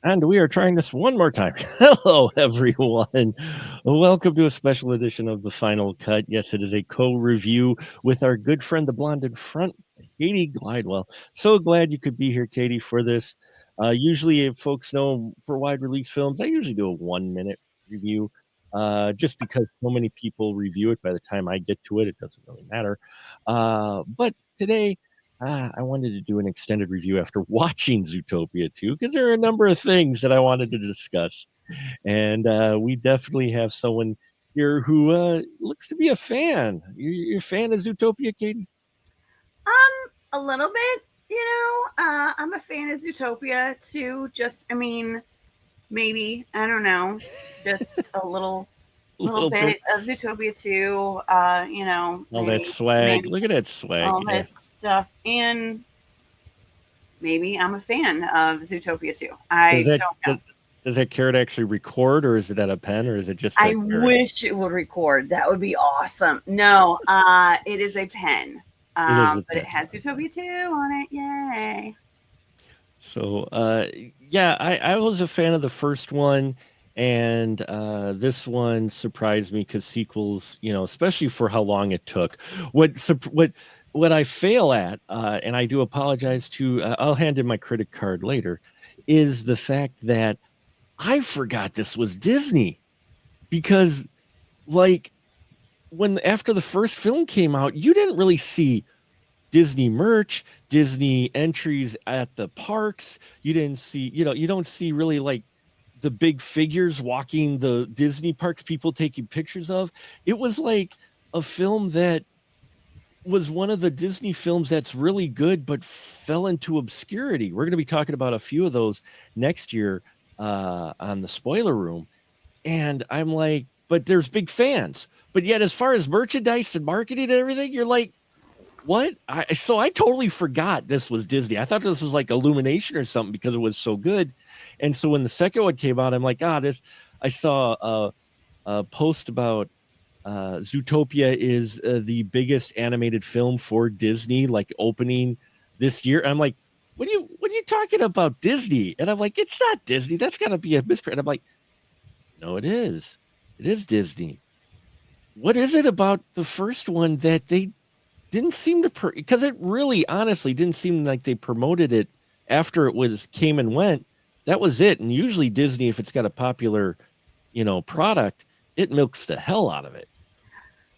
And we are trying this one more time. Hello, everyone. Welcome to a special edition of The Final Cut. Yes, it is a co-review with our good friend, the blonde in front, Katie Glidewell. So glad you could be here, Katie, for this. Usually, if folks know for wide release films, I usually do a 1 minute review. Just because so many people review it, by the time I get to it, it doesn't really matter. But today, I wanted to do an extended review after watching Zootopia 2 because there are a number of things that I wanted to discuss. And we definitely have someone here who looks to be a fan. You're a fan of Zootopia, Katie? A little bit, I'm a fan of Zootopia too. Maybe, I don't know, just a A little little bit. bit of Zootopia too. All that swag. Maybe Look at that swag. all Yeah. this stuff. And maybe I'm a fan of Zootopia too. Does I that don't does, know. does that carrot actually record, or is it at a pen, or is it just I a carrot? wish it would record. That would be awesome. No, it is a pen. It is a But it pen. has Zootopia 2 on it. Yay. So, yeah, I was a fan of the first one, and this one surprised me because sequels, especially for how long it took. What I fail at, and I do apologize to, I'll hand in my critic card later, is the fact that I forgot this was Disney because, like, when after the first film came out, you didn't really see Disney merch, Disney entries at the parks. You didn't see, you don't see really like the big figures walking the Disney parks, people taking pictures of. It was like a film that was one of the Disney films that's really good, but fell into obscurity. We're going to be talking about a few of those next year on the spoiler room. And I'm like, but there's big fans. But yet, as far as merchandise and marketing and everything, you're like, what? So I totally forgot this was Disney. I thought this was like Illumination or something because it was so good. And so when the second one came out, I'm like, God, this. I saw a post about Zootopia is the biggest animated film for Disney, like opening this year. And I'm like, what are you talking about, Disney? And I'm like, it's not Disney. That's got to be a misprint. I'm like, no, it is. It is Disney. What is it about the first one that they didn't seem to because it really honestly didn't seem like they promoted it after it was came and went. That was it. And usually Disney, if it's got a popular, product, it milks the hell out of it.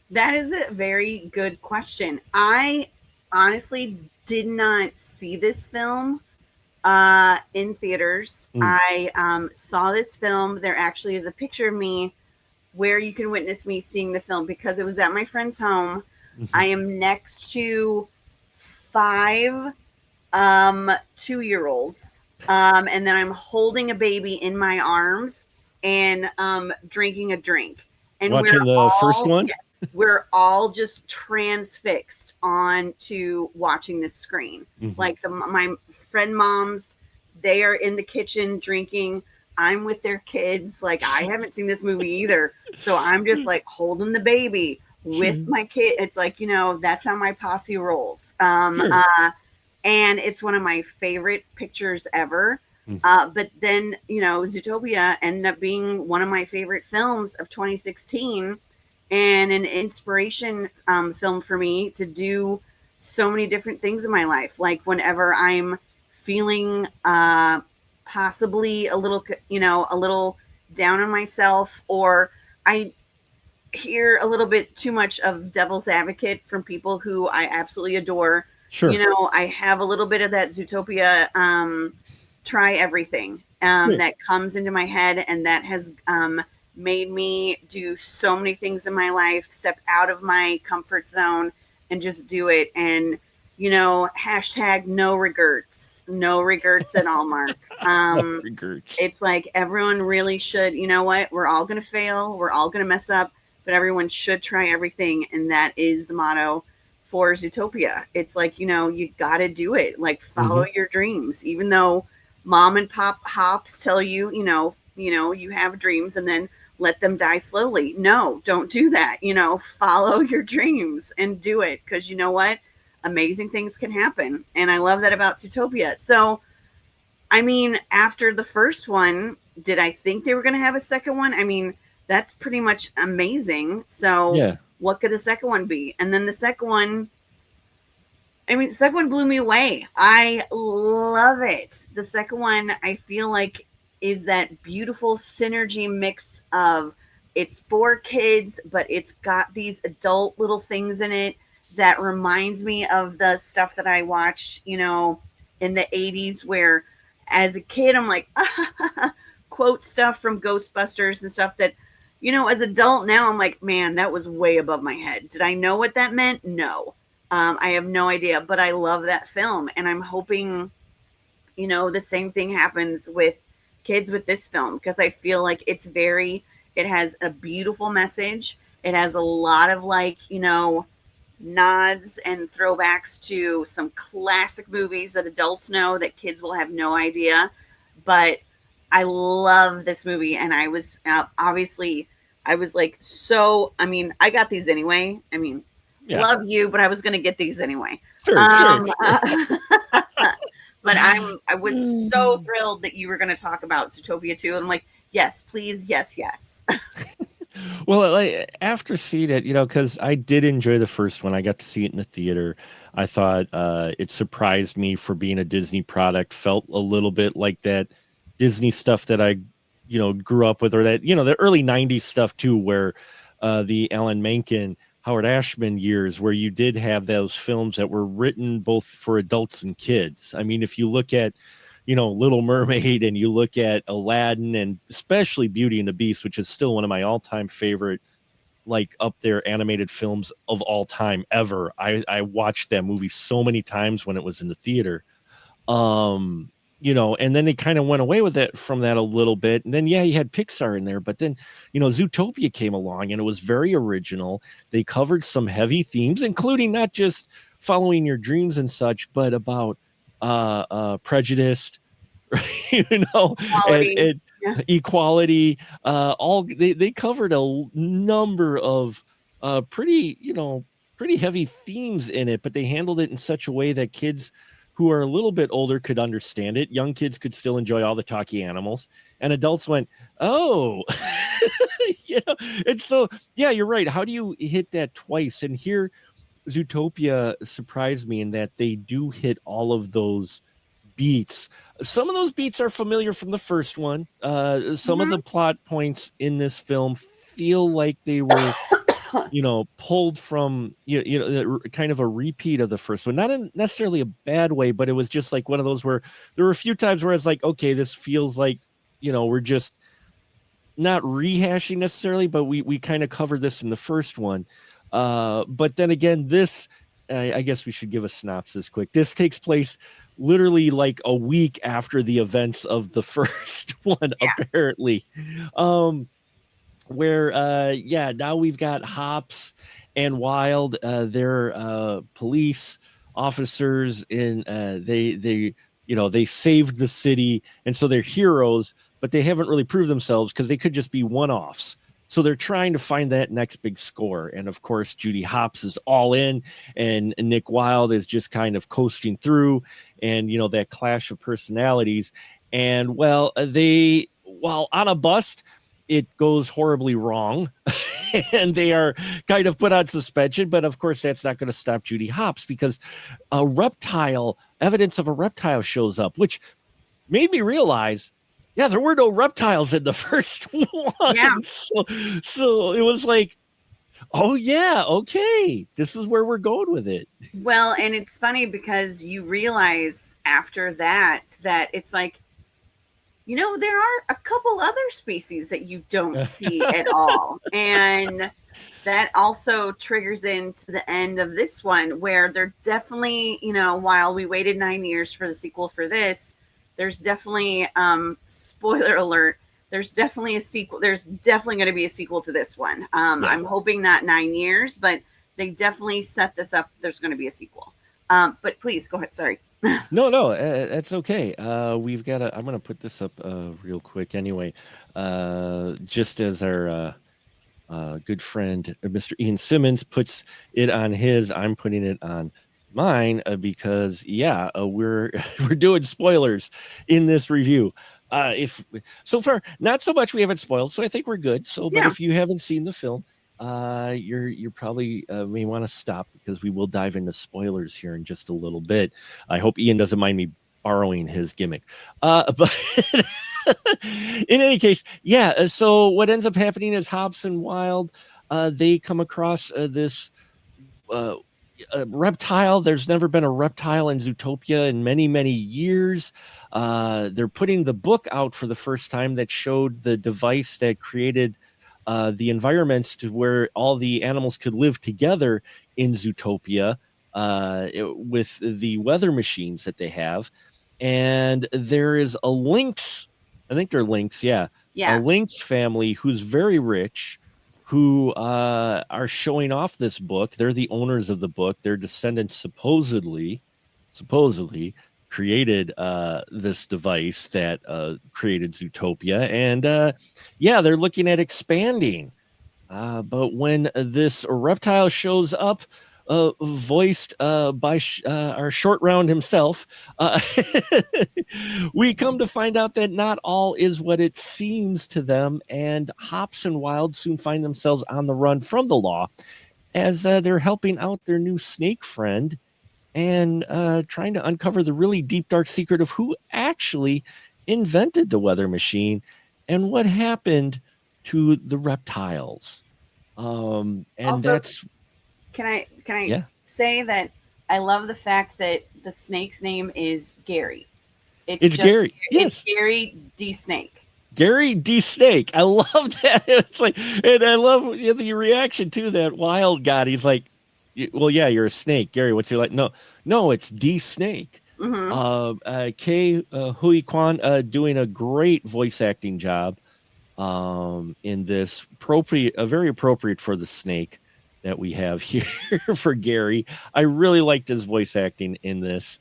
That is a very good question. I honestly did not see this film in theaters. Mm. I saw this film. There actually is a picture of me where you can witness me seeing the film because it was at my friend's home. I am next to five 2-year-olds. And then I'm holding a baby in my arms and drinking a drink. And Watching the first one. we're all just transfixed on to watching this screen. Mhm. Like my friend moms, they are in the kitchen drinking. I'm with their kids. Like I haven't seen this movie either, so I'm just like holding the baby with my kid. It's like that's how my posse rolls. Sure. And it's one of my favorite pictures ever. But then Zootopia ended up being one of my favorite films of 2016 and an inspiration film for me to do so many different things in my life. Like whenever I'm feeling possibly a little down on myself, or I hear a little bit too much of devil's advocate from people who I absolutely adore. Sure. I have a little bit of that Zootopia try everything that comes into my head, and that has made me do so many things in my life, step out of my comfort zone and just do it. And hashtag no regrets at all, Mark. No regrets. It's like everyone really should. You know what? We're all gonna fail, we're all gonna mess up, but everyone should try everything, and that is the motto for Zootopia. It's like you gotta do it. Like follow your dreams, even though mom and pop hops tell you you have dreams and then let them die slowly. No, don't do that. Follow your dreams and do it, because you know what? Amazing things can happen, and I love that about Zootopia. So I mean, after the first one, did I think they were going to have a second one? I mean, that's pretty much amazing. So, Yeah. what could the second one be? And then the second one, I mean, the second one blew me away. I love it. The second one, I feel like, is that beautiful synergy mix of it's for kids, but it's got these adult little things in it that reminds me of the stuff that I watched, in the 80s, where as a kid, I'm like, quote stuff from Ghostbusters and stuff that, as adult now, I'm like, man, that was way above my head. Did I know what that meant? No. I have no idea, but I love that film, and I'm hoping, the same thing happens with kids with this film because I feel like it has a beautiful message. It has a lot of nods and throwbacks to some classic movies that adults know that kids will have no idea. But I love this movie, and I was obviously, I was like, so, I mean, I got these anyway. I mean, Yeah. love you, but I was going to get these anyway. Sure, sure. Um, but I was so thrilled that you were going to talk about Zootopia 2. I'm like, yes, please, yes, yes. Well, like after seeing it, because I did enjoy the first one, I got to see it in the theater. I thought it surprised me for being a Disney product. Felt a little bit like that Disney stuff that I, grew up with, or that the early '90s stuff too, where the Alan Menken, Howard Ashman years, where you did have those films that were written both for adults and kids. I mean, if you look at Little Mermaid, and you look at Aladdin, and especially Beauty and the Beast, which is still one of my all-time favorite, like up there animated films of all time ever. I watched that movie so many times when it was in the theater. And then they kind of went away with it from that a little bit. And then, yeah, you had Pixar in there, but then, Zootopia came along and it was very original. They covered some heavy themes, including not just following your dreams and such, but about prejudice, and, Quality. and Yeah. equality. All they covered a number of pretty heavy themes in it, but they handled it in such a way that kids who are a little bit older could understand it. Young kids could still enjoy all the talky animals, and adults went, "Oh," And so, yeah, you're right. How do you hit that twice? And here, Zootopia surprised me in that they do hit all of those beats. Some of those beats are familiar from the first one. Some of Mhm. the plot points in this film feel like they were, pulled from, kind of a repeat of the first one. Not in necessarily a bad way, but it was just like one of those where there were a few times where I was like, okay, this feels like, we're just not rehashing necessarily, but we kind of covered this in the first one. But then again, this, I guess we should give a synopsis quick. This takes place literally like a week after the events of the first one, Yeah. apparently. Where now we've got Hops and Wild. They're police officers in they saved the city, and so they're heroes, but they haven't really proved themselves because they could just be one-offs. So they're trying to find that next big score. And of course, Judy Hopps is all in, and Nick Wilde is just kind of coasting through, and that clash of personalities. And well, while on a bus, it goes horribly wrong and they are kind of put on suspension. But of course, that's not going to stop Judy Hopps because evidence of a reptile shows up, which made me realize, yeah, there were no reptiles in the first one. Yeah. So it was like, oh, yeah, okay, this is where we're going with it. Well, and it's funny because you realize after that it's like, there are a couple other species that you don't see at all. And that also triggers into the end of this one where they're definitely, while we waited 9 years for the sequel for this, there's definitely, spoiler alert, there's definitely a sequel. There's definitely going to be a sequel to this one. Yeah. I'm hoping not 9 years, but they definitely set this up. There's going to be a sequel. But please go ahead. Sorry. No, that's okay. We've got I'm going to put this up real quick anyway. Just as our good friend, Mr. Ian Simmons puts it on his, I'm putting it on mine because we're we're doing spoilers in this review. If so far not so much we haven't spoiled, so I think we're good. So, but Yeah. if you haven't seen the film, you're probably may want to stop because we will dive into spoilers here in just a little bit. I hope Ian doesn't mind me borrowing his gimmick. But in any case, so what ends up happening is Hobbs and Wild, they come across this uh, a reptile. There's never been a reptile in Zootopia in many, many years. They're putting the book out for the first time that showed the device that created the environments to where all the animals could live together in Zootopia with the weather machines that they have. And there is a lynx, I think they're lynx, yeah, a Yeah. lynx family who's very rich who are showing off this book. They're the owners of the book. Their descendants supposedly created this device that created Zootopia, and they're looking at expanding. But when this reptile shows up, voiced by our short round himself, we come to find out that not all is what it seems to them, and Hops and Wild soon find themselves on the run from the law as they're helping out their new snake friend and trying to uncover the really deep, dark secret of who actually invented the weather machine and what happened to the reptiles. And Also, that's can I yeah, say that I love the fact that the snake's name is Gary. It's it's just Gary. it's Yes, Gary D. Snake. Gary D. Snake. I love that. It's like, and I love the reaction to that. Wild God, he's like, well, yeah, you're a snake, Gary. What's your like? No, no, it's D. Snake. Mm-hmm. Kei Hui Kwan doing a great voice acting job in this appropriate, very appropriate for the snake that we have here for Gary. I really liked his voice acting in this.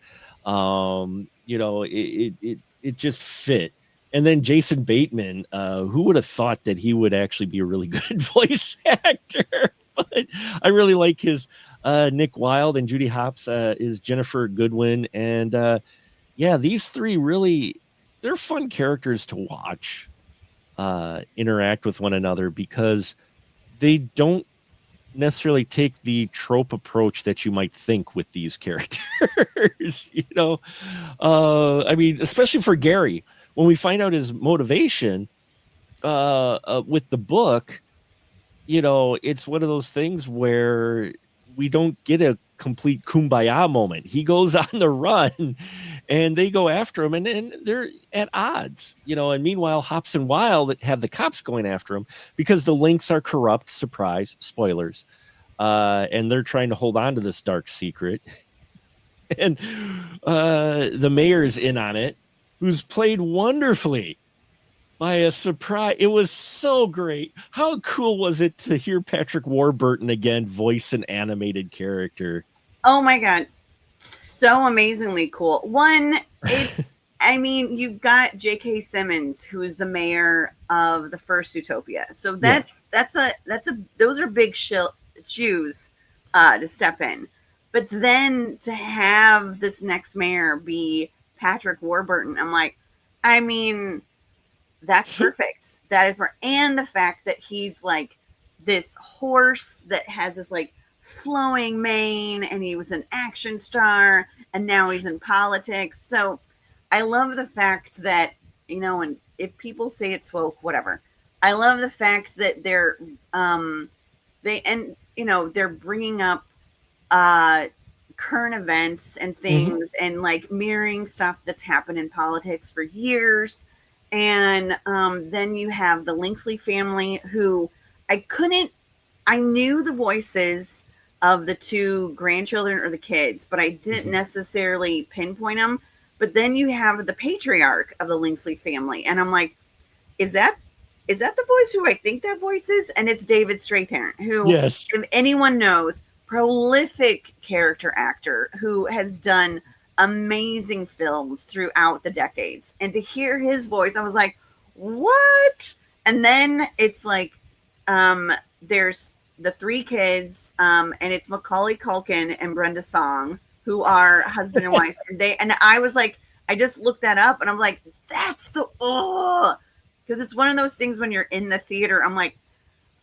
It just fit. And then Jason Bateman, who would have thought that he would actually be a really good voice actor? But I really like his Nick Wilde, and Judy Hopps is Jennifer Goodwin. And these three really, they're fun characters to watch interact with one another because they don't necessarily take the trope approach that you might think with these characters. I mean, especially for Gary, when we find out his motivation with the book, it's one of those things where we don't get a complete kumbaya moment. He goes on the run and they go after him, and they're at odds, and meanwhile Hops and Wild have the cops going after him because the Lynx are corrupt. Surprise, spoilers. And they're trying to hold on to this dark secret. And the mayor's in on it, who's played wonderfully by a surprise. It was so great. How cool was it to hear Patrick Warburton again voice an animated character? Oh my god, so amazingly cool. One, it's I mean, you've got J.K. Simmons, who is the mayor of the first Utopia. So Yeah. that's a those are big shoes to step in. But then to have this next mayor be Patrick Warburton, I'm like, I mean, that's perfect. That is and the fact that he's like this horse that has this like flowing mane, and he was an action star, and now he's in politics. So I love the fact that, and if people say it's woke, whatever. I love the fact that they're bringing up uh current events and Mm-hmm. things, and like mirroring stuff that's happened in politics for years. And then you have the Linksley family, who I couldn't, I knew the voices of the two grandchildren or the kids, but I didn't Mm-hmm. necessarily pinpoint them. But then you have the patriarch of the Linksley family, and I'm like, is that the voice who I think that voice is? And it's David Strathairn, who, Yes. if anyone knows, prolific character actor who has done amazing films throughout the decades. And to hear his voice, I was like, what? And then it's like, there's the three kids, and it's Macaulay Culkin and Brenda Song, who are husband and wife, and I was like, I just looked that up, and I'm like, that's the because it's one of those things when you're in the theater, I'm like,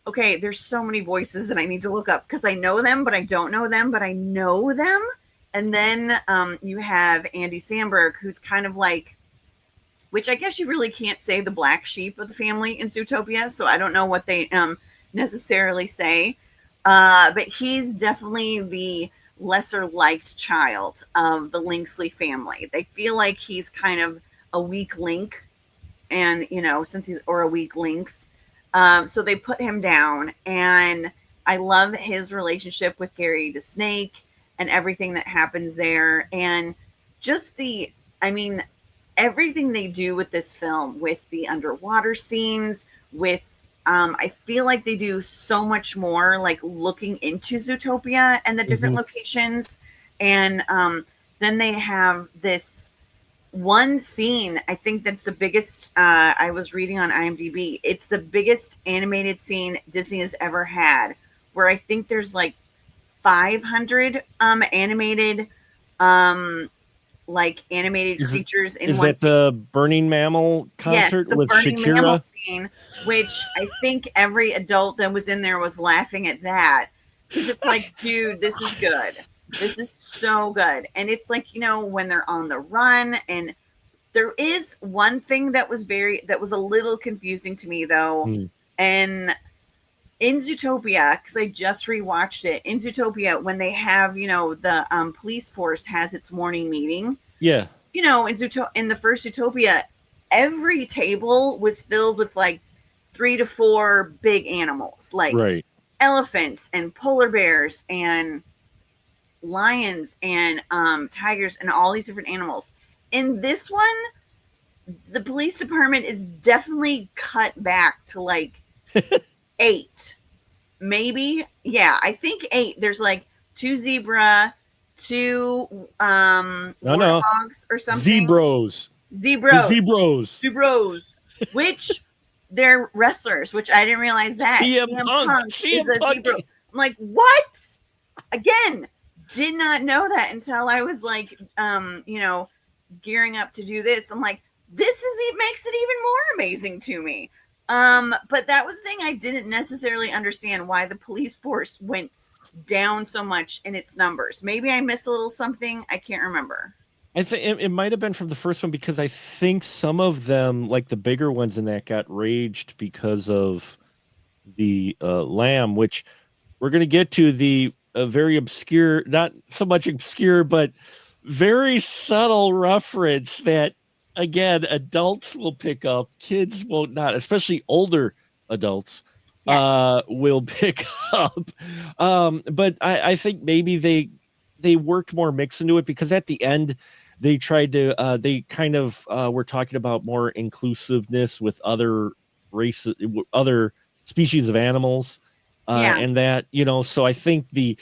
okay, there's so many voices that I need to look up because I know them, but I don't know them, but I know them. And then you have Andy Samberg, who's kind of like, which I guess you really can't say the black sheep of the family in Zootopia, so I don't know what they necessarily say. But he's definitely the lesser liked child of the Linksley family. They feel like he's kind of a weak link, and since he's or a weak links, so they put him down. And I love his relationship with Gary the Snake and everything that happens there, and just I mean, everything they do with this film, with the underwater scenes, with I feel like they do so much more, like looking into Zootopia and the different locations. And then they have this one scene, I think that's the biggest, I was reading on IMDb, it's the biggest animated scene Disney has ever had, where I think there's like 500 animated like animated creatures in is one that the Burning Mammal Yes, concert the with burning mammal Shakira? scene, which I think every adult that was in there was laughing at that, because it's like, dude, this is good. This is so good. And it's like, when they're on the run. And there is one thing that was a little confusing to me though. Hmm. And in Zootopia, because I just rewatched it, in Zootopia, when they have, the police force has its morning meeting, Yeah. in the first Zootopia, every table was filled with like 3 to 4 big animals, like Right. elephants and polar bears and lions and tigers and all these different animals. In this one, the police department is definitely cut back to like 8, maybe. Yeah, I think 8. There's like 2 zebra, 2 No. warthogs or something. Zebros. The Zebros. Zebros. Zebros. Which they're wrestlers, which I didn't realize that. CM CM Punk. Punk is CM a Punk. zebra. I'm like, what? Again, did not know that until I was like, gearing up to do this. I'm like, it makes it even more amazing to me. But that was the thing, I didn't necessarily understand why the police force went down so much in its numbers. Maybe I missed a little something. I can't remember. I think it might have been from the first one, because I think some of them, like the bigger ones in that, got raged because of the lamb, which we're going to get to the very obscure, not so much obscure, but very subtle reference that, again, adults will pick up, kids won't not, especially older adults will pick up. But I think maybe they worked more mix into it, because at the end they tried to they kind of were talking about more inclusiveness with other races, other species of animals. And that, so I think the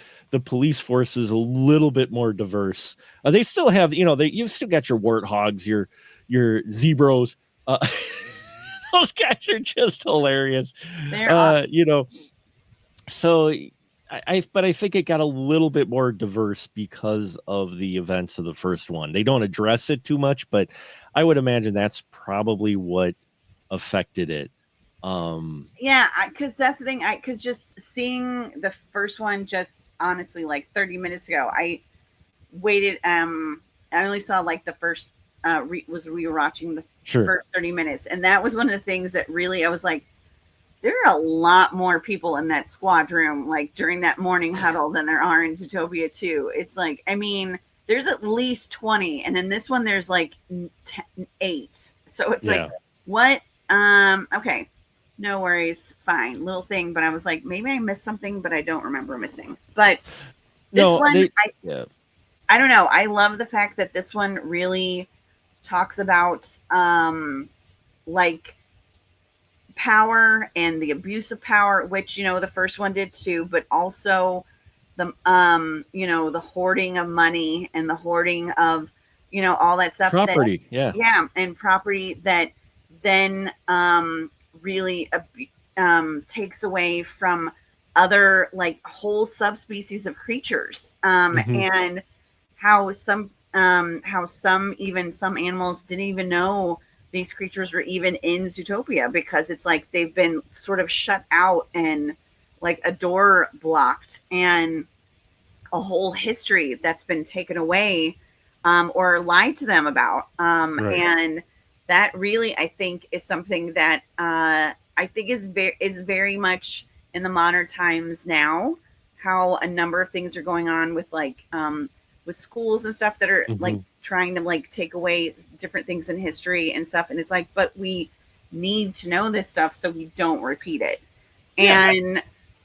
police force is a little bit more diverse. They still have, you've still got your warthogs, your zebros. Those guys are just hilarious. They're awesome. So but I think it got a little bit more diverse because of the events of the first one. They don't address it too much, but I would imagine that's probably what affected it. Yeah, because that's the thing. Because just seeing the first one, just honestly, like 30 minutes ago, I waited. I only saw like the first. Was rewatching the first 30 minutes, and that was one of the things that really I was like, there are a lot more people in that squad room, like during that morning huddle, than there are in Zootopia 2. It's like, I mean, there's at least 20, and in this one there's like 8. So it's like, what? Okay. No worries, fine, little thing. But I was like, maybe I missed something, but I don't remember missing. But this one, I don't know. I love the fact that this one really talks about like power and the abuse of power, which the first one did too, but also the the hoarding of money and the hoarding of all that stuff, property, and property that then really takes away from other like whole subspecies of creatures. And how some animals didn't even know these creatures were even in Zootopia, because it's like they've been sort of shut out and like a door blocked, and a whole history that's been taken away, or lied to them about. Right. And that really, I think, is something that I think is very much in the modern times now. How a number of things are going on with with schools and stuff that are like Hmm. trying to like take away different things in history and stuff. And it's like, but we need to know this stuff so we don't repeat it. Yeah. And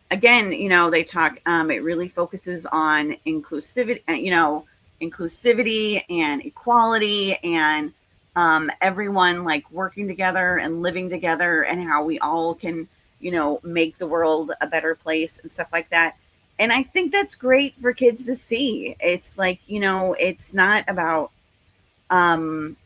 again, they talk, it really focuses on inclusivity, inclusivity and equality, and everyone like working together and living together, and how we all can, make the world a better place and stuff like that. And I think that's great for kids to see. It's like, it's not about um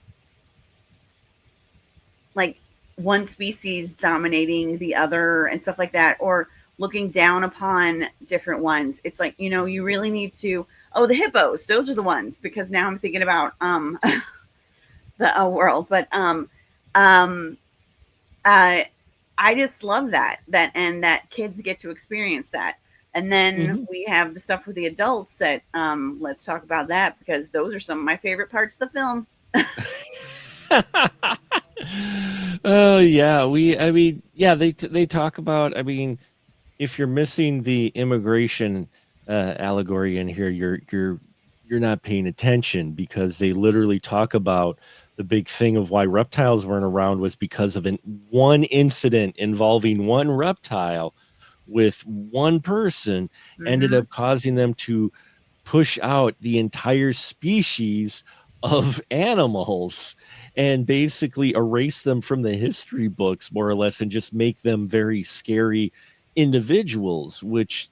like one species dominating the other and stuff like that, or looking down upon different ones. It's like, you really need to, oh, the hippos, those are the ones, because now I'm thinking about the world. But um uh I just love that and that kids get to experience that. And then Hmm. we have the stuff with the adults that, let's talk about that, because those are some of my favorite parts of the film. Oh yeah, I mean, yeah, they talk about. I mean, if you're missing the immigration allegory in here, you're not paying attention, because they literally talk about the big thing of why reptiles weren't around was because of one incident involving one reptile with one person ended Hmm. up causing them to push out the entire species of animals and basically erase them from the history books, more or less, and just make them very scary individuals, which,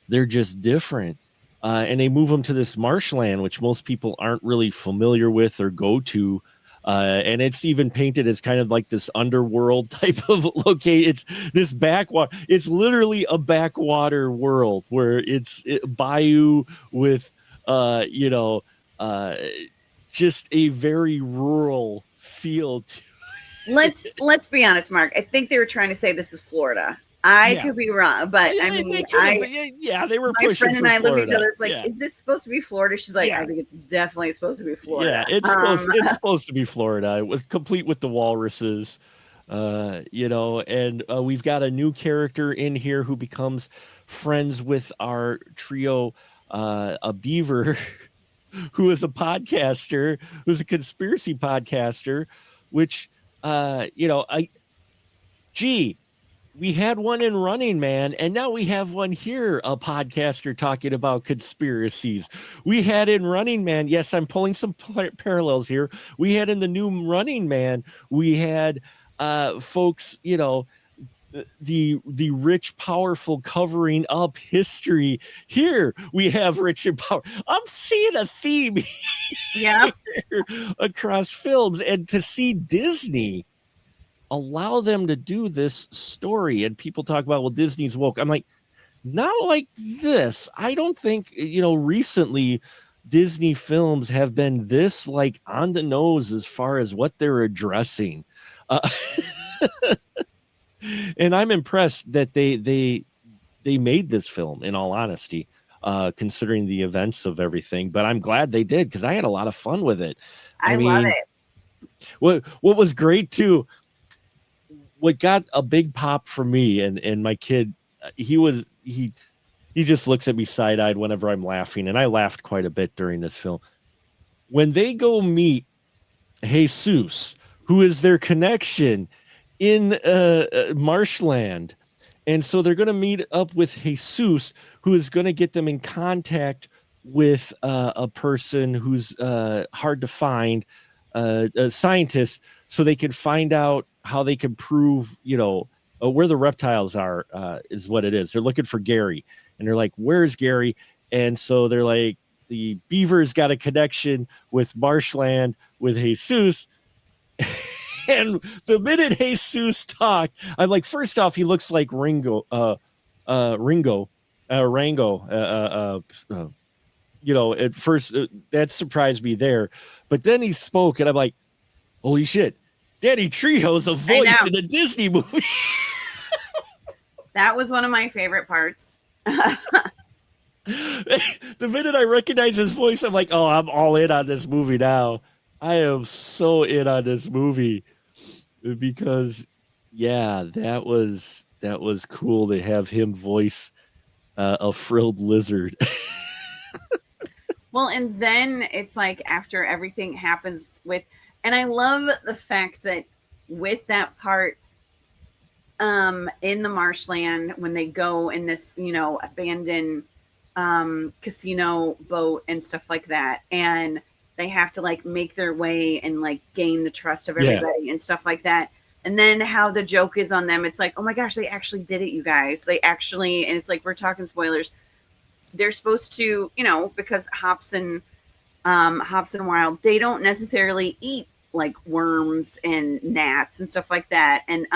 they're just different. And they move them to this marshland, which most people aren't really familiar with or go to. And it's even painted as kind of like this underworld type of location. It's this backwater. It's literally a backwater world where bayou with uh you know uh just a very rural feel to Let's be honest, Mark. I think they were trying to say this is Florida. I yeah. could be wrong, but I They mean, could have, yeah, they were my pushing friend and for I looked at each Florida. other. It's like, Yeah. is this supposed to be Florida? She's like, I Yeah. think it's definitely supposed to be Yeah, Florida. it's supposed to be Florida. It was complete with the walruses. And we've got a new character in here who becomes friends with our trio, a beaver who is a podcaster, who's a conspiracy podcaster, which I gee, we had one in Running Man, and now we have one here, a podcaster talking about conspiracies. We had in Running Man, yes, I'm pulling some parallels here. We had in the new Running Man, we had folks, the rich, powerful covering up history. Here we have rich and power. I'm seeing a theme Yeah. here across films, and to see Disney allow them to do this story. And people talk about, well, Disney's woke. I'm like, not like this. I don't think, recently Disney films have been this like on the nose as far as what they're addressing. Uh, and I'm impressed that they made this film, in all honesty, considering the events of everything. But I'm glad they did, because I had a lot of fun with it. I I love mean, it. what was great too, what got a big pop for me and my kid, he just looks at me side-eyed whenever I'm laughing, and I laughed quite a bit during this film. When they go meet Jesus, who is their connection in marshland, and so they're going to meet up with Jesus, who is going to get them in contact with a person who's hard to find, a scientist, so they can find out how they can prove, where the reptiles are, is what it is. They're looking for Gary, and they're like, "Where's Gary?" And so they're like, the beaver's got a connection with marshland with Jesus. And the minute Jesus talked, I'm like, first off, he looks like Rango, at first that surprised me there, but then he spoke, and I'm like, holy shit, Danny Trejo's a I voice know. in a Disney movie. That was one of my favorite parts. The minute I recognize his voice, I'm like, oh, I'm all in on this movie now. I am so in on this movie because, yeah, that was cool to have him voice a frilled lizard. Well, and then it's like after everything happens with, and I love the fact that with that part, in the marshland when they go in this, abandoned casino boat and stuff like that, and they have to like make their way and like gain the trust of Yeah. everybody and stuff like that. And then how the joke is on them, it's like, oh my gosh, they actually did it, you guys. They actually, and it's like we're talking spoilers. They're supposed to, because Hops and Wild, they don't necessarily eat like worms and gnats and stuff like that. And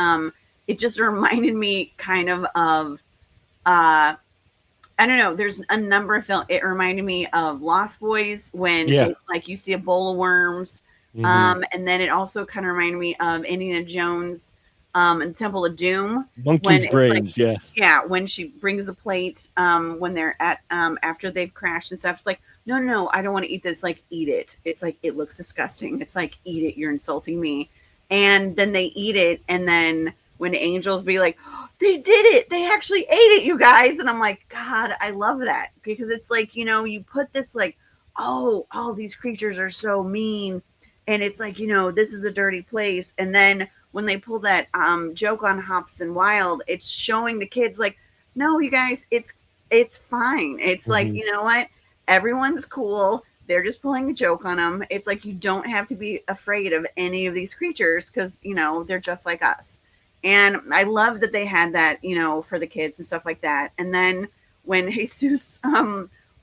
it just reminded me kind of I don't know. There's a number of films. It reminded me of Lost Boys when Yeah. it's like you see a bowl of worms. Mhm. And then it also kind of reminded me of Indiana Jones and Temple of Doom when Monkey's it's like, brains. Yeah. yeah, when she brings the plate when they're at after they've crashed and stuff. It's like, no, no, no, I don't want to eat this. Like, eat it. It's like it looks disgusting. It's like, eat it. You're insulting me. And then they eat it, and then when angels be like, oh, they did it, they actually ate it, you guys. And I'm like, God, I love that, because it's like, you put this like, oh, all these creatures are so mean, and it's like, this is a dirty place. And then when they pull that joke on Hops and Wild, it's showing the kids like, no, you guys, it's fine. It's like, Mhm. you know what, everyone's cool, they're just pulling a joke on them. It's like you don't have to be afraid of any of these creatures because they're just like us. And I love that they had that, for the kids and stuff like that. And then when Jesus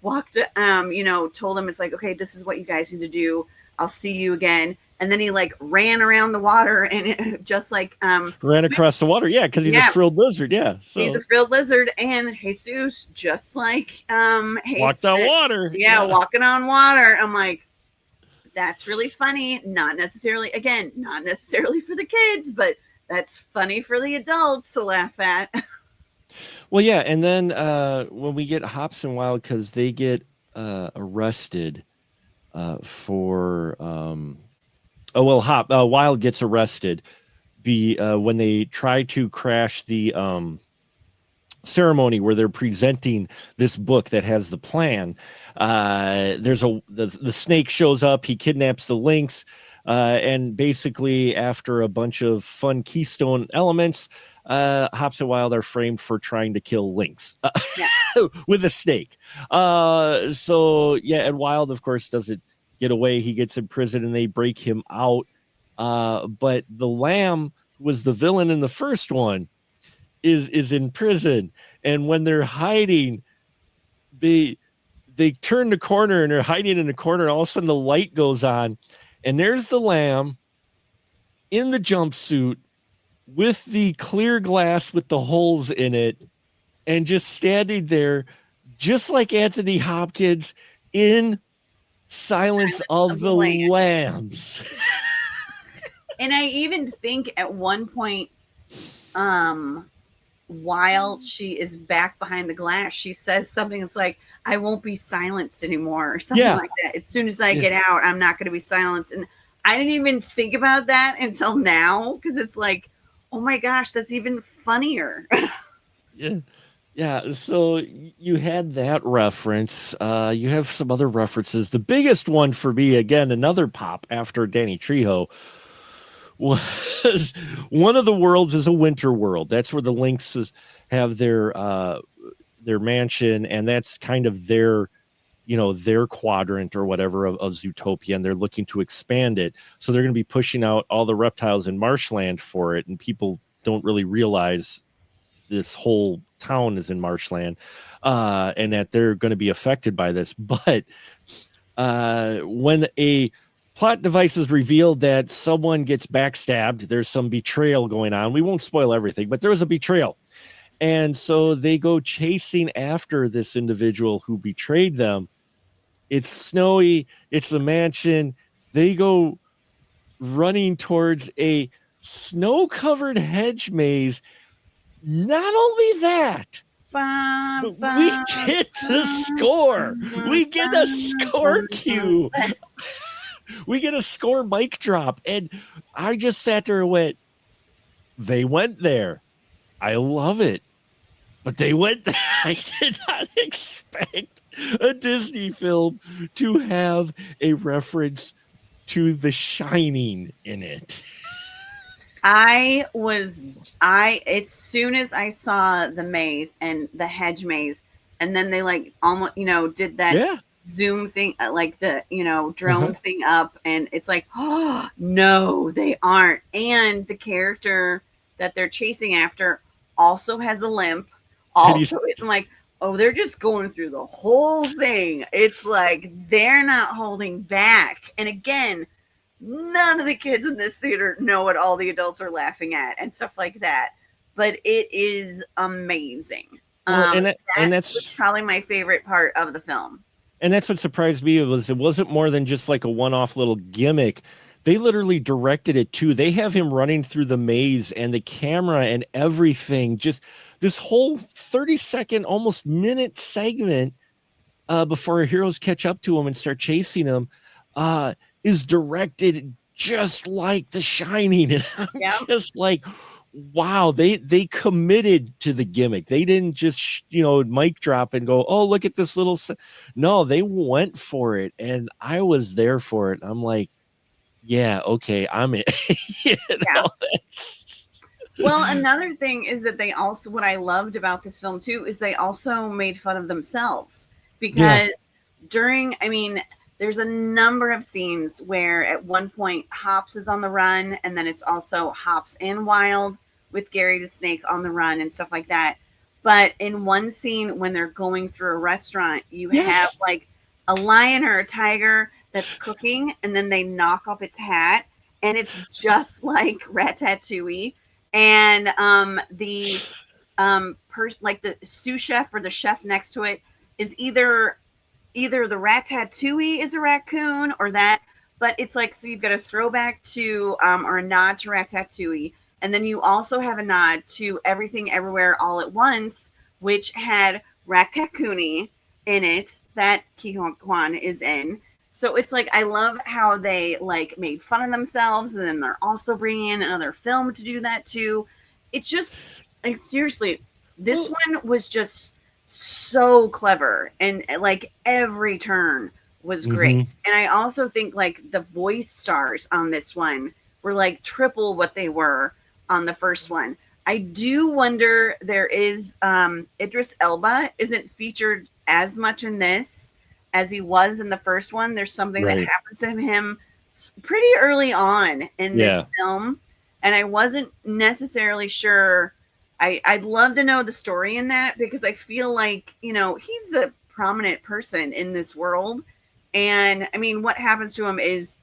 walked, told them, it's like, okay, this is what you guys need to do. I'll see you again. And then he like ran around the water and just like Ran across the water. Yeah, because he's a yeah, frilled lizard. Yeah. he's a So frilled lizard, and Jesus just like walked on water. yeah, Yeah. walking on water. I'm like, that's really funny. Not necessarily, again, not necessarily for the kids, but that's funny for the adults to laugh at. Well, yeah, and then when we get Hops and Wild, because they get arrested for Wild gets arrested when they try to crash the ceremony where they're presenting this book that has the plan. The snake shows up, he kidnaps the lynx, and basically after a bunch of fun keystone elements, Hops and Wild are framed for trying to kill lynx with a snake. So yeah, and Wild of course doesn't get away. He gets in prison and they break him out. But the lamb, who was the villain in the first one, is in prison, and when they're hiding, they turn the corner and they're hiding in the corner, and all of a sudden the light goes on, and there's the lamb in the jumpsuit with the clear glass with the holes in it, and just standing there just like Anthony Hopkins in Silence of the Lambs. And I even think at one point, while she is back behind the glass, she says something that's like, I won't be silenced anymore, or something like that. As soon as I get out, I'm not going to be silenced. And I didn't even think about that until now, because it's like, oh my gosh, that's even funnier. Yeah. So you had that reference. You have some other references. The biggest one for me, again, another pop after Danny Trejo, was one of the worlds is a winter world. That's where the lynxes have their mansion, and that's kind of their quadrant or whatever of Zootopia, and they're looking to expand it. So they're going to be pushing out all the reptiles in marshland for it, and people don't really realize this whole town is in marshland, and that they're going to be affected by this. But when a plot device is revealed that someone gets backstabbed, there's some betrayal going on. We won't spoil everything, but there was a betrayal. And so they go chasing after this individual who betrayed them. It's snowy. It's a mansion. They go running towards a snow-covered hedge maze. Not only that, Bum, but we bum, get the bum, score. bum, We get a bum, score bum, cue. bum. We get a score mic drop. And I just sat there and went, they went there. I love it. But they went there. I did not expect a Disney film to have a reference to The Shining in it. As soon as I saw the maze and the hedge maze, and then they like almost, did that Yeah. zoom thing, like the, drone Uh-huh. thing up, and it's like, oh, no, they aren't. And the character that they're chasing after also has a limp. And he's Also, it's like, oh, they're just going through the whole thing. It's like they're not holding back. And again, none of the kids in this theater know what all the adults are laughing at and stuff like that. But it is amazing. well, and That was that's probably my favorite part of the film. what surprised me was it wasn't more than just like a one-off little gimmick. They literally directed it too. They have him running through the maze and the camera and everything. Just this whole 30-second, almost minute segment before our heroes catch up to him and start chasing him is directed just like The Shining. And I'm Yeah. just like, wow, they committed to the gimmick. They didn't just mic drop and go, oh, look at this little no, they went for it, and I was there for it. I'm like, yeah, okay, I'm in. Yeah. That's Well, another thing is that they also, what I loved about this film too, is they also made fun of themselves yeah. because there's a number of scenes where at one point Hops is on the run, and then it's also Hops and Wild with Gary the Snake on the run and stuff like that. But in one scene, when they're going through a restaurant, you have Yes. like a lion or a tiger that's cooking, and then they knock off its hat, and it's just like Ratatouille. And like the sous chef or the chef next to it is either the Ratatouille is a raccoon or that, but it's like, so you've got a throwback to or a nod to Ratatouille, and then you also have a nod to Everything Everywhere All at Once, which had Ratatouille in it that Ki Kwan is in. So it's like, I love how they like made fun of themselves, and then they're also bringing in another film to do that too. It's just like, seriously, this one was just so clever, and like every turn was great. And I also think like the voice stars on this one were like triple what they were on the first one. I do wonder, there is Idris Elba isn't featured as much in this as he was in the first one. There's something that Right. happens to him pretty early on in this Yeah. film, and I wasn't necessarily sure. I'd love to know the story in that, because I feel like, he's a prominent person in this world. And I mean, what happens to him is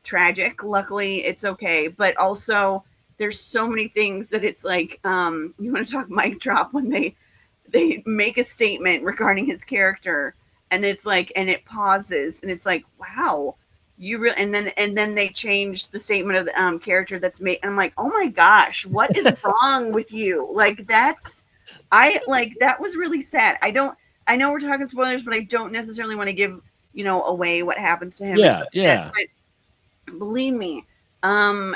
tragic. Luckily, it's okay. But also, there's so many things that it's like, you want to talk mic drop when they make a statement regarding his character, and it's like, and it pauses, and it's like, wow, you really, and then they change the statement of the character that's made, and I'm like, oh my gosh, what is wrong with you? Like, that was really sad. I know we're talking spoilers, but I don't necessarily want to give away what happens to him. Yeah. And stuff like that. Yeah. But believe me,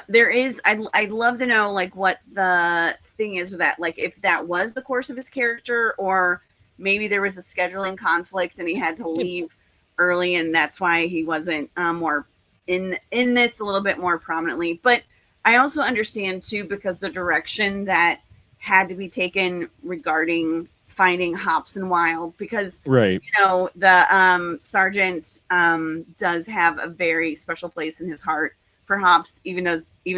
there is, I'd love to know like what the thing is with that, like if that was the course of his character, or maybe there was a scheduling conflict and he had to leave early, and that's why he wasn't more in this a little bit more prominently. But I also understand too, because the direction that had to be taken regarding finding Hops and Wild, because Right. the sergeant does have a very special place in his heart for Hops, even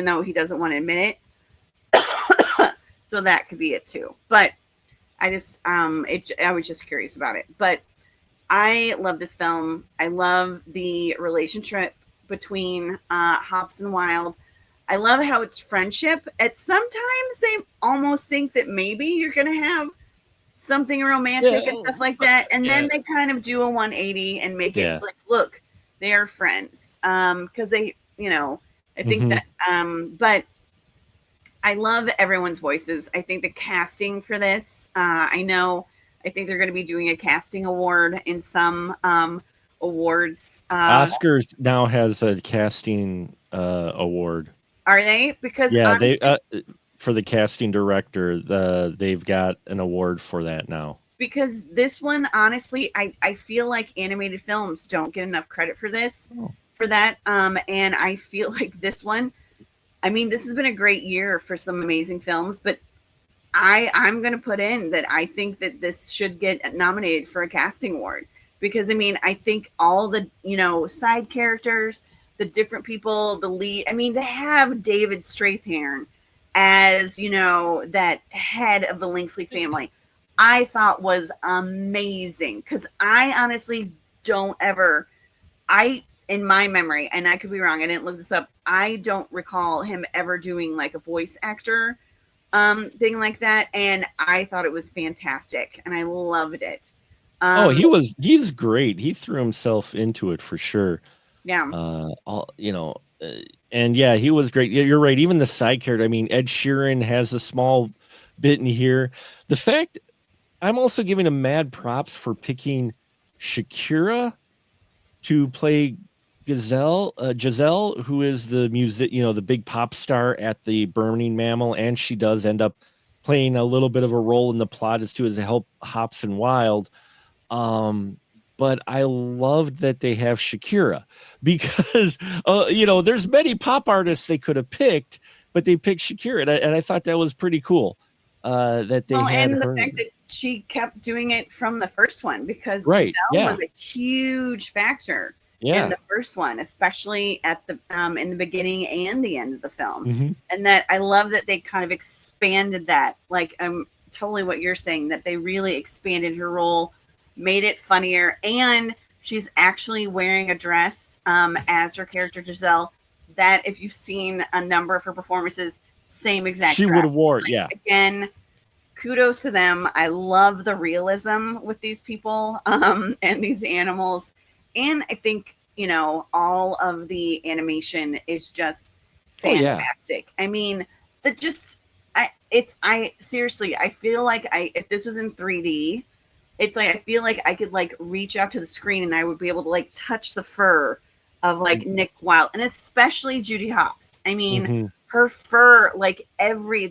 though he doesn't want to admit it. So that could be it too. But I just I was just curious about it. But I love this film. I love the relationship between Hops and Wild. I love how it's friendship. At sometimes they almost think that maybe you're gonna have something Yeah. romantic and stuff like that, and Yeah. then they kind of do a 180 and make it Yeah. like, look, they are friends, because they, I think Hmm. that, but I love everyone's voices. I think the casting for this, I think they're going to be doing a casting award in some awards. Oscars now has a casting award. Are they? Because Yeah, they honestly, for the casting director, they've got an award for that now. because this one, honestly, I feel like animated films don't get enough credit for this, Oh. for that. And I feel like this one, I mean, this has been a great year for some amazing films, but I'm going to put in that I think that this should get nominated for a casting award, because I mean, I think all the, side characters, the different people, the lead, I mean, to have David Strathairn as, that head of the Linksley family, I thought was amazing, because I honestly don't ever, in my memory, and I could be wrong, I didn't look this up, I don't recall him ever doing like a voice actor thing like that, and I thought it was fantastic and I loved it. Oh, um he's great. He threw himself into it for sure. yeah. All and yeah, he was great. Yeah, you're right. Even the side character. I mean, Ed Sheeran has a small bit in here. The fact I'm also giving him mad props for picking Shakira to play Giselle, who is the music, the big pop star at the Burning Mammal, and she does end up playing a little bit of a role in the plot as to help Hobson Wild. But I loved that they have Shakira because there's many pop artists they could have picked, but they picked Shakira, and I thought that was pretty cool. That they Well, had and the her. fact that she kept doing it from the first one, because Right. Giselle Yeah. was a huge factor in Yeah. the first one, especially at the in the beginning and the end of the film. Hmm. And that I love that they kind of expanded that, like, totally what you're saying, that they really expanded her role, made it funnier, and she's actually wearing a dress as her character Giselle, that if you've seen a number of her performances, same exact She would dress. have wore It's it. like, Yeah. again, kudos to them. I love the realism with these people and these animals. And I think, all of the animation is just Oh yeah. fantastic. I mean, that just, I seriously, I feel like if this was in 3D, it's like, I feel like I could like reach out to the screen and I would be able to like touch the fur of like Nick Wilde, and especially Judy Hopps. I mean, Mm-hmm. her fur, like every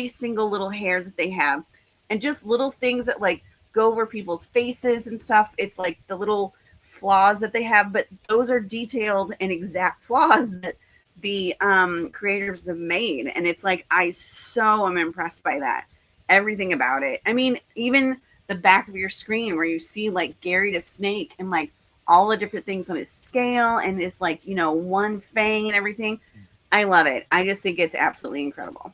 single little hair that they have, and just little things that like go over people's faces and stuff. It's like the little flaws that they have, but those are detailed and exact flaws that the creators have made. And it's like, I so am impressed by that. Everything about it. I mean, even the back of your screen where you see like Gary the snake and like all the different things on his scale and this like, one fang and everything. I love it. I just think it's absolutely incredible.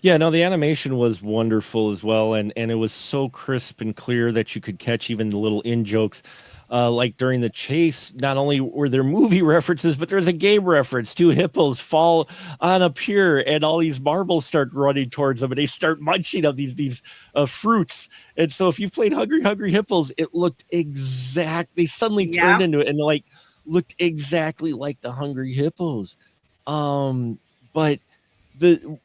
Yeah, no, the animation was wonderful as well, and it was so crisp and clear that you could catch even the little in jokes. Like during the chase, not only were there movie references, but there's a game reference. Two hippos fall on a pier, and all these marbles start running towards them, and they start munching on these fruits. And so, if you've played Hungry Hungry Hippos, it looked exact. They suddenly turned Yeah. into it and like looked exactly like the Hungry Hippos. But the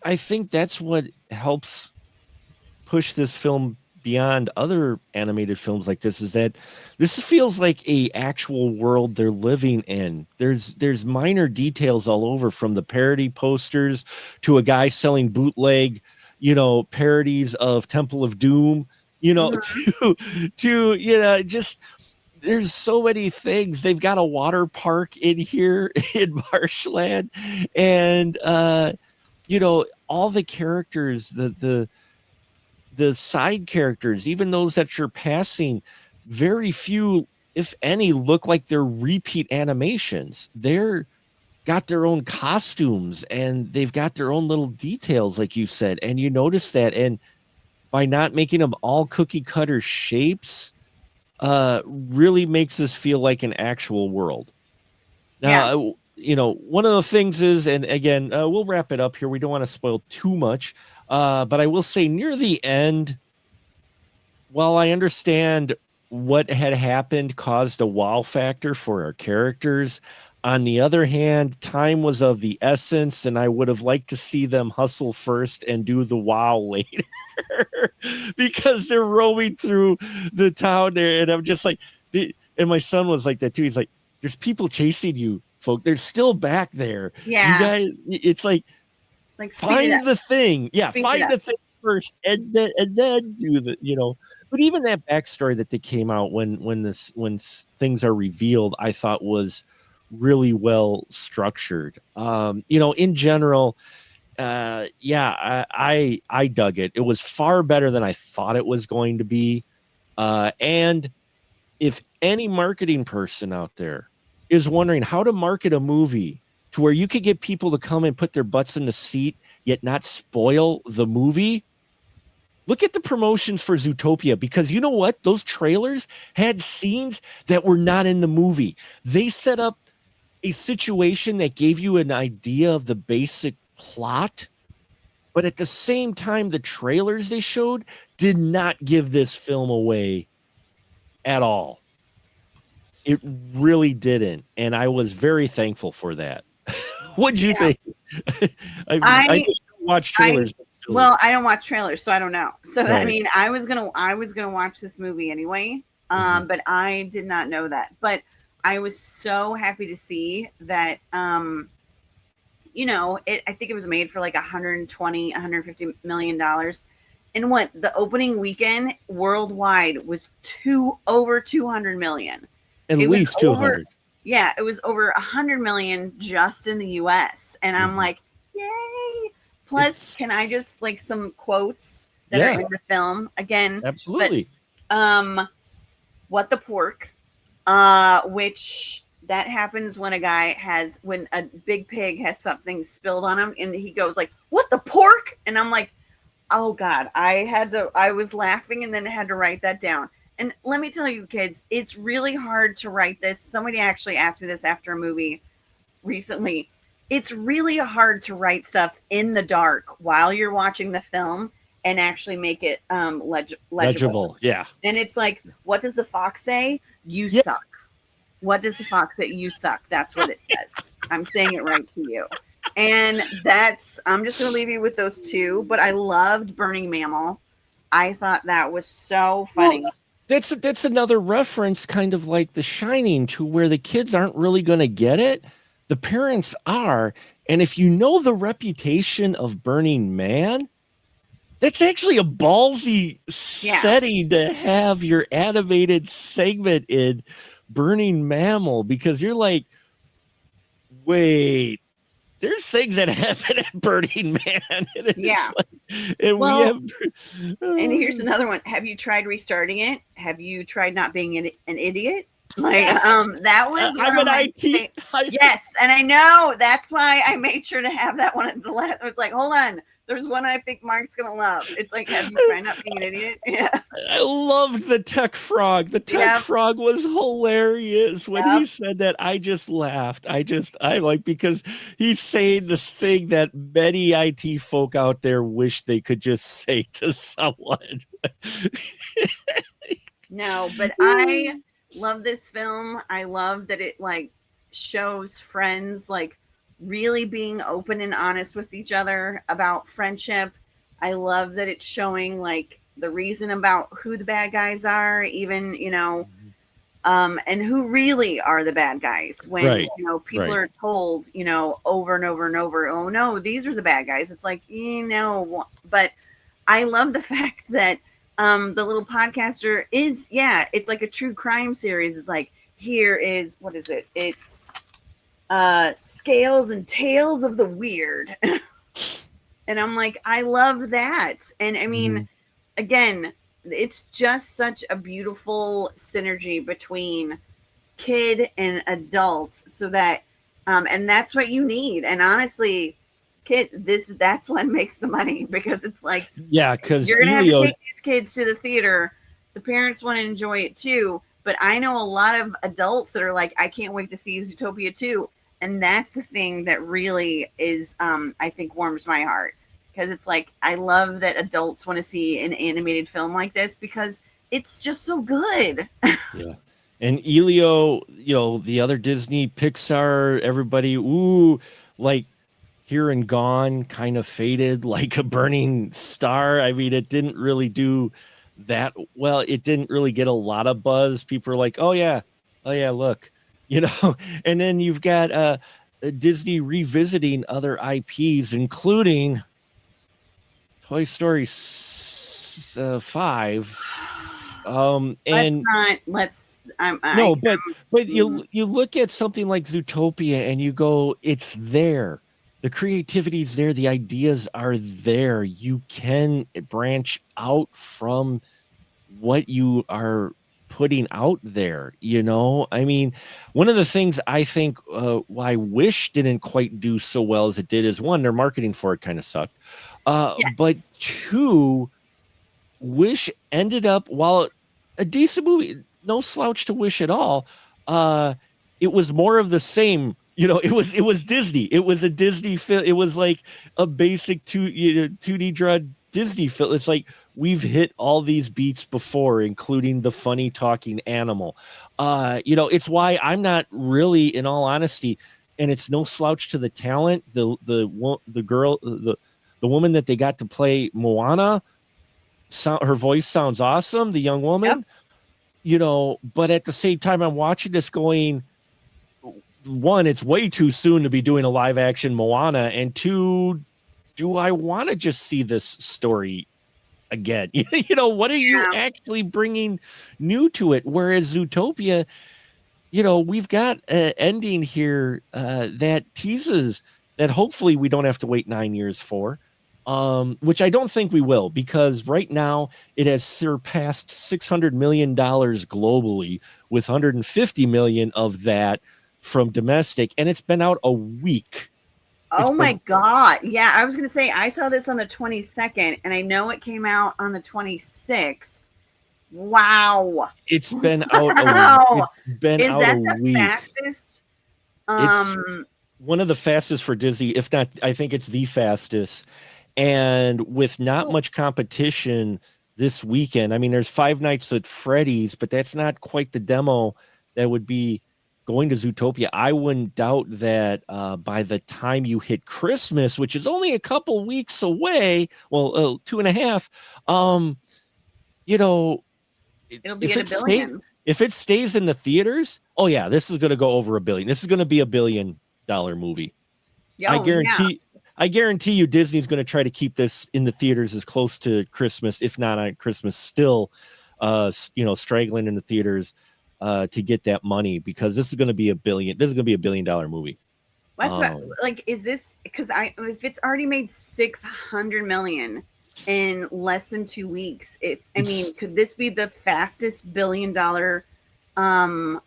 I think that's what helps push this film beyond other animated films like this, is that this feels like a actual world they're living in. There's minor details all over, from the parody posters to a guy selling bootleg, parodies of Temple of Doom, Mhm. to just there's so many things. They've got a water park in here in Marshland, and all the characters, the side characters, even those that you're passing, very few, if any, look like they're repeat animations. They're got their own costumes and they've got their own little details, like you said, and you notice that. And by not making them all cookie cutter shapes, really makes us feel like an actual world. Yeah. Now, one of the things is, and again, we'll wrap it up here. We don't want to spoil too much, but I will say near the end, while I understand what had happened caused a wow factor for our characters, on the other hand, time was of the essence, and I would have liked to see them hustle first and do the wow later. Because they're roaming through the town there, and I'm just like, and my son was like that too. He's like, there's people chasing you, folk. They're still back there. You Yeah, guys, it's like, like speed it find up, the thing. Yeah, speed it find up. the thing first, and then do the, but even that backstory that they came out when things are revealed, I thought was really well structured. In general, yeah, I dug it. It was far better than I thought it was going to be. And if any marketing person out there is wondering how to market a movie to where you could get people to come and put their butts in the seat yet not spoil the movie, look at the promotions for Zootopia, because you know what? Those trailers had scenes that were not in the movie. They set up a situation that gave you an idea of the basic plot, but at the same time, the trailers they showed did not give this film away at all. It really didn't, and I was very thankful for that. What'd you Yeah. think? I I just watch I trailers, but still. well, I don't watch trailers, so I don't know. So I Right. mean, I was gonna watch this movie anyway, but I did not know that. But I was so happy to see that. I think it was made for like 120, 150 million dollars, and what the opening weekend worldwide was over 200 million. At It was least over 200. Yeah, it was over 100 million just in the US. And I'm like, yay. Plus, It's can I just like some quotes that are Yeah, in the film again? But absolutely. what the pork, which that happens when when a big pig has something spilled on him and he goes like, what the pork? And I'm like, oh God, I was laughing and then had to write that down. And let me tell you, kids, it's really hard to write this. Somebody actually asked me this after a movie recently. It's really hard to write stuff in the dark while you're watching the film and actually make it legible. Yeah. And it's like, what does the fox say? You Yeah. suck. What does the fox say? You suck. That's what it says. I'm saying it right to you. And I'm just going to leave you with those two. But I loved Burning Mammal. I thought that was so funny. Well, that's another reference, kind of like The Shining, to where the kids aren't really going to get it. The parents are. And if you know the reputation of Burning Man, that's actually a ballsy setting to have your animated segment in Burning Mammal, because you're like, wait, there's things that happen at Burning Man. And and here's another one. Have you tried restarting it? Have you tried not being an idiot? Like, that was I'm an IT. Yes, and I know that's why I made sure to have that one at the last. It's like, hold on, there's one I think Mark's gonna love. It's like, have you tried not being an idiot? Yeah. I loved the tech frog. The tech frog was hilarious when he said that. I just laughed. Because he's saying this thing that many IT folk out there wish they could just say to someone. No, but I love this film. I love that it like shows friends like really being open and honest with each other about friendship. I love that it's showing like the reason about who the bad guys are, even, and who really are the bad guys when, people are told, over and over and over, oh no, these are the bad guys. It's like, but I love the fact that the little podcaster is, it's like a true crime series. It's like, here is, what is it? It's Scales and Tales of the Weird. And I'm like, I love that. And I mean, again, it's just such a beautiful synergy between kid and adults, so that and that's what you need. And honestly, that's what makes the money, because it's like, because you're gonna have to take these kids to the theater. The parents want to enjoy it too, but I know a lot of adults that are like, I can't wait to see Zootopia 2. And that's the thing that really is, I think, warms my heart, because it's like, I love that adults want to see an animated film like this, because it's just so good. Yeah. And Elio, the other Disney, Pixar, everybody, ooh, like Here and Gone kind of faded like a burning star. I mean, it didn't really do that well. It didn't really get a lot of buzz. People are like, oh yeah, look, you know. And then you've got Disney revisiting other IPs, including Toy Story 5. And I no, but you look at something like Zootopia and you go, it's there. The creativity's there, the ideas are there. You can branch out from what you are putting out there, I mean, one of the things I think why Wish didn't quite do so well as it did is, one, their marketing for it kind of sucked. But yes. two, Wish ended up, while a decent movie, no slouch to Wish at all. It was more of the same. It was Disney. It was a Disney film. It was like a basic 2D draw Disney film. It's like we've hit all these beats before, including the funny talking animal. It's why I'm not really, in all honesty, and it's no slouch to the talent. The girl, the woman that they got to play Moana, her voice sounds awesome, the young woman, but at the same time I'm watching this going, one, it's way too soon to be doing a live action Moana, and two, do I want to just see this story again? What are you actually bringing new to it? Whereas Zootopia, we've got an ending here that teases that hopefully we don't have to wait 9 years for, which I don't think we will, because right now it has surpassed $600 million globally, with 150 million of that from domestic, and it's been out a week. Oh my God. Yeah, I was going to say, I saw this on the 22nd, and I know it came out on the 26th. Wow. It's been out Is that a the week. Fastest? It's one of the fastest for Disney, if not, I think it's the fastest. And with not much competition this weekend, I mean, there's Five Nights at Freddy's, but that's not quite the demo that would be going to Zootopia. I wouldn't doubt that by the time you hit Christmas, which is only a couple weeks away, well, 2.5, It'll be at $1 billion. If it stays in the theaters, oh yeah, this is going to go over $1 billion. This is going to be $1 billion movie. I guarantee you Disney's going to try to keep this in the theaters as close to Christmas, if not on Christmas, still straggling in the theaters to get that money, because this is going to be $1 billion. This is going to be $1 billion movie. That's is this, because if it's already made 600 million in less than 2 weeks, could this be the fastest $1 billion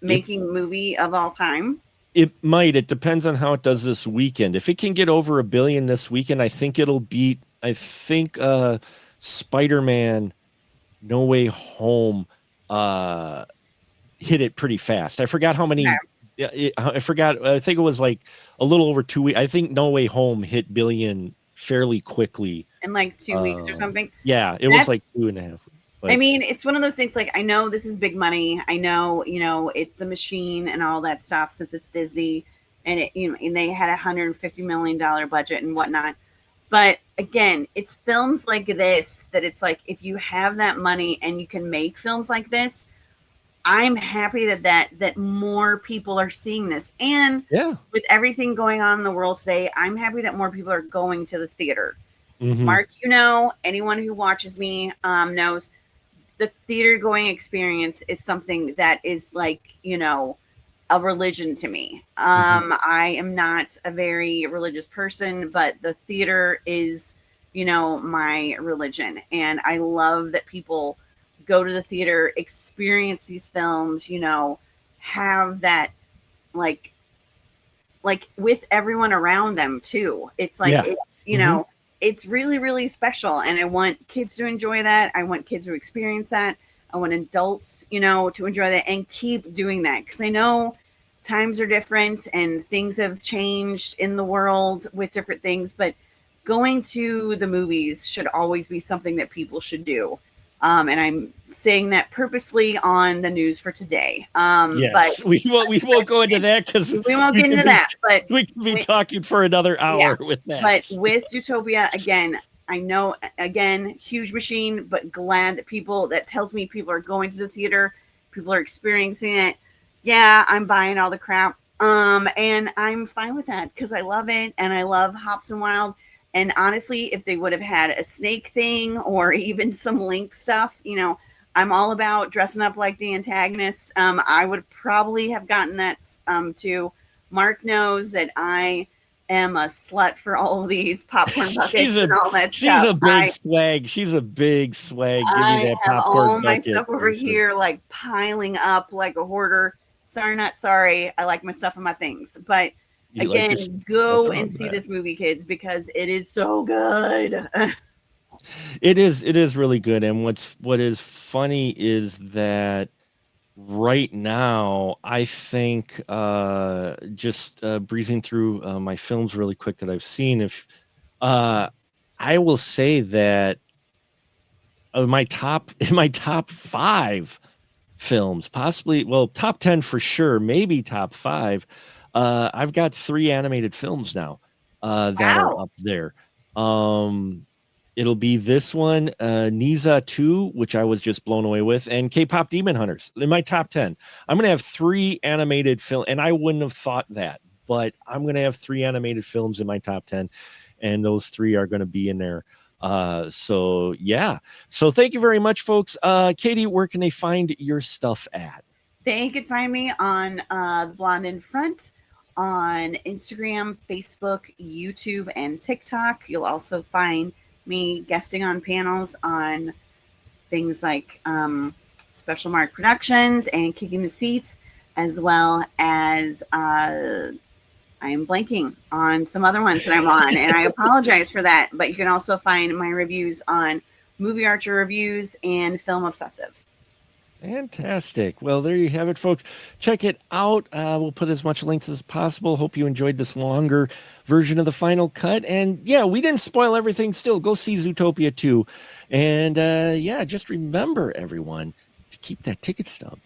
making movie of all time? It might. It depends on how it does this weekend. If it can get over $1 billion this weekend, I think it'll beat, Spider-Man No Way Home hit it pretty fast. I forgot how many. I forgot. I think it was like a little over 2 weeks. I think No Way Home hit billion fairly quickly in like 2 weeks or something. Yeah, was like 2.5. But, I mean, it's one of those things, like, I know this is big money. I know, it's the machine and all that stuff, since it's Disney, and and they had $150 million budget and whatnot. But again, it's films like this that it's like, if you have that money and you can make films like this, I'm happy that more people are seeing this. And with everything going on in the world today, I'm happy that more people are going to the theater. Mm-hmm. Mark, anyone who watches me knows the theater going experience is something that is like, a religion to me. I am not a very religious person, but the theater is, my religion. And I love that people go to the theater, experience these films, have that like with everyone around them too. It's like, it's, it's really, really special. And I want kids to enjoy that. I want kids to experience that. I want adults, to enjoy that and keep doing that. Because I know times are different and things have changed in the world with different things. But going to the movies should always be something that people should do. And I'm saying that purposely on the news for today. But Yes, we won't go into that because we won't get into that. But we can be talking for another hour with that. But with Zootopia, again, I know, again, huge machine, but glad that tells me people are going to the theater, people are experiencing it. Yeah, I'm buying all the crap. And I'm fine with that because I love it and I love Hops and Wild. And honestly, if they would have had a snake thing or even some Link stuff, I'm all about dressing up like the antagonists. I would probably have gotten that too. Mark knows that I am a slut for all of these popcorn buckets and all that stuff. She's a big swag. She's a big swag. Give me that I have popcorn all my bucket, stuff over here, like piling up like a hoarder. Sorry, not sorry. I like my stuff and my things. But again, go and see this movie, kids, because it is so good. It is really good. And what is funny is that right now, I think just breezing through my films really quick that I've seen, if I will say that in my top 5 films, possibly, well, top 10 for sure, maybe top 5, I've got 3 animated films now that are up there. It'll be this one, Niza 2, which I was just blown away with, and K-Pop Demon Hunters in my top 10. I'm going to have 3 animated film, and I wouldn't have thought that, but I'm going to have 3 animated films in my top 10, and those 3 are going to be in there. So yeah. So thank you very much, folks. Katie, where can they find your stuff at? They can find me on the Blonde in Front on Instagram, Facebook, YouTube, and TikTok. You'll also find me guesting on panels on things like Special Mark Productions and Kicking the Seat, as well as I am blanking on some other ones that I'm on, and I apologize for that. But you can also find my reviews on Movie Archer Reviews and Film Obsessive. Fantastic. Well, there you have it, folks. Check it out. We'll put as much links as possible. Hope you enjoyed this longer version of the final cut. And yeah, we didn't spoil everything still. Go see Zootopia 2. And yeah, just remember, everyone, to keep that ticket stub